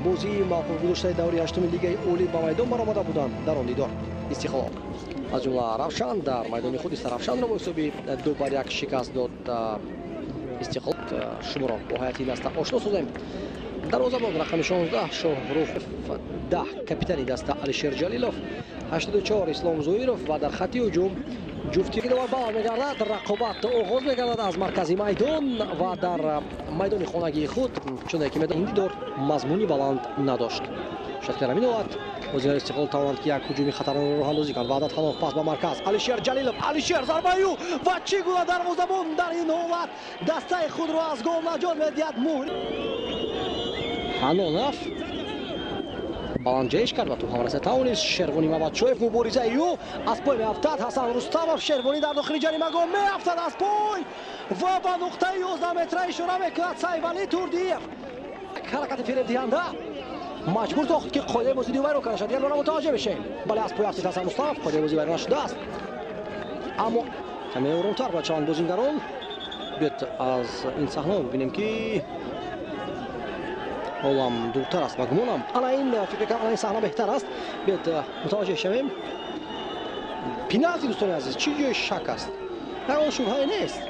бозии мавқуфгузоштаи даври ҳаштуми лигаи олӣ ба майдон баромада буданд. Дар он дидор Истиқлол аз ҷумла Равшан дар майдони худ иста Равшанро бо ҳисоби 2-1 шикаст дод. Истиқлол шуморо бо ҳайати даста ошно созем. дарвозабон рақами 16 Шоҳрух 10 капитани даста Алишер Ҷалилов 84 Ислом Зоиров ва дар хатти ҳуҷум ҷуфти баъд мегардад. рақобат оғоз мегардад аз маркази майдон ва дар майдони хонагии худ, чуне ки медон дидор мазмуни баланд надошт. шахтар ҳамин ҳолат бозигари Истиқлол тавонанд ки як ҳуҷуми хатарнокро роҳандозӣ кунад. Ваҳдат Ханов пас ба марказ Алишер Ҷалилов, Алишер зарбаю ва чӣ гуна дарвозабон дар ин ҳолат дастаи худро аз гол наҷот медиҳад. муҳри Ханонов баланҷаиш кард ва ту ҳамраса тавонист. Шервони Мамадшоев муборизаю аз пой меафтад. Ҳасан Рустамов Шервони дар дохили ҷаримагоҳ меафтад аз пой ва ба нуқтаи 11 метра ишора мекунад Сайвали Турдиев. ҳаракати фиребдиҳанда маҷбур тохт ки қоидаи бозии вайро карда шуд. Дигар мутаваҷҷеҳ мешем. Бале аз пой афтид Ҳасан Рустамов қоидаи бозии вайро нашудааст. аммо каме оромтар ба чаванд бозингарон биёд аз ин саҳна бибинем ки ҳолам дуртар аст. ба гумонам ана ин фикр кардам ин саҳна беҳтар аст. биёд мутаваҷҷеҳ шавем. пеналти дӯстони азиз чӣ ҷои шак аст? ягон шубҳае нест.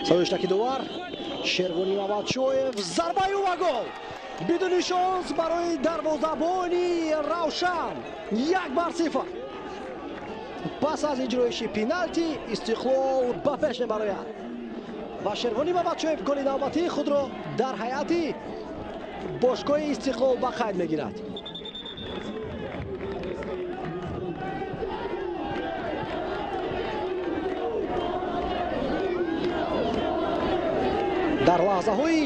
садоиштаки дувар Шервони Мамадшоев зарбаю ва гол. бидуни шонс барои дарвозабони Равшан 1-0. пас аз иҷроиши пеналти Истиқлол ба пеш мебарояд ва Шервони Мамадшоев голи навбатии худро дар ҳайати бошгоҳи Истиқлол ба қайд мегирад. дар лаҳзаҳои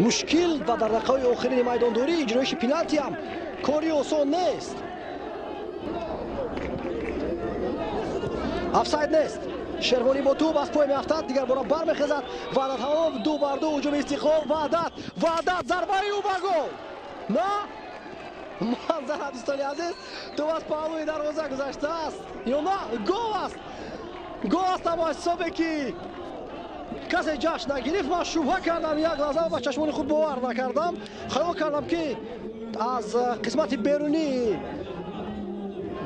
мушкил ва дар дақиқаҳои охирини майдондорӣ иҷроиши пеналти ҳам кори осон нест. офсайд нест. Шервони бо тӯб аз пой меафтад. дигар бора бармехезад. Ваҳдат Ханов 2-2 ҳуҷуми Истиқлол. Ваҳдат зарбаю ба гол. на манзара дӯстони азиз тӯб аз паҳлӯи дарвоза гузаштааст ё на гол аст. гол аст аммо ҳисобе ки касе ҷашн нагирифт. ман шубҳа кардам як лаҳза ба чашмони худ бовар накардам. хаёл кардам ки аз қисмати берунӣ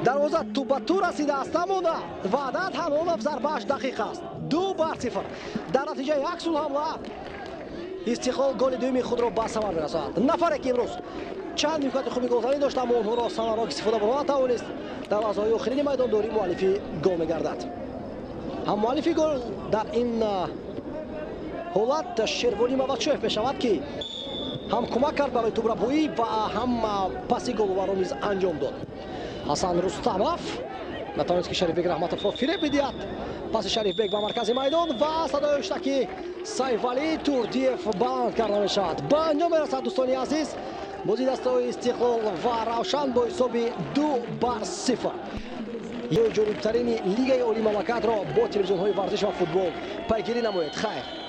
дарвоза ту ба ту расидааст. аммо на Ваҳдат Ҳанонов зарбааш дақиқ аст. 2-0. дар натиҷаи аксул ҳамла Истиқлол голи дуюми худро ба самар мерасонад. нафаре ки имрӯз чанд имконияти хуби голзанӣ дошт, аммо онҳоро самаррок истифода баро натавонист. дар лаҳзаҳои охирини майдондорӣ муаллифи гол мегардад. ҳам муаллифи гол дар ин ҳолат Шервони Мамадшоев мешавад ки ҳам кӯмак кард барои тӯбрабоӣ ва ҳам паси головаро низ анҷом дод. ҳасан Рустамов натавонист ки Шарифбек Раҳматовро фиреб бидиҳад. паси Шарифбек ба маркази майдон ва садоиштаки Сайвали Турдиев баланд карда мешавад. ба анҷом мерасад дӯстони азиз бозии дастаҳои Истиқлол ва Равшан бо ҳисоби 2-0. ҷолибтарини лигаи олии мамлакатро бо телевизионҳои варзиш ва футбол пайгирӣ намоед. хайр.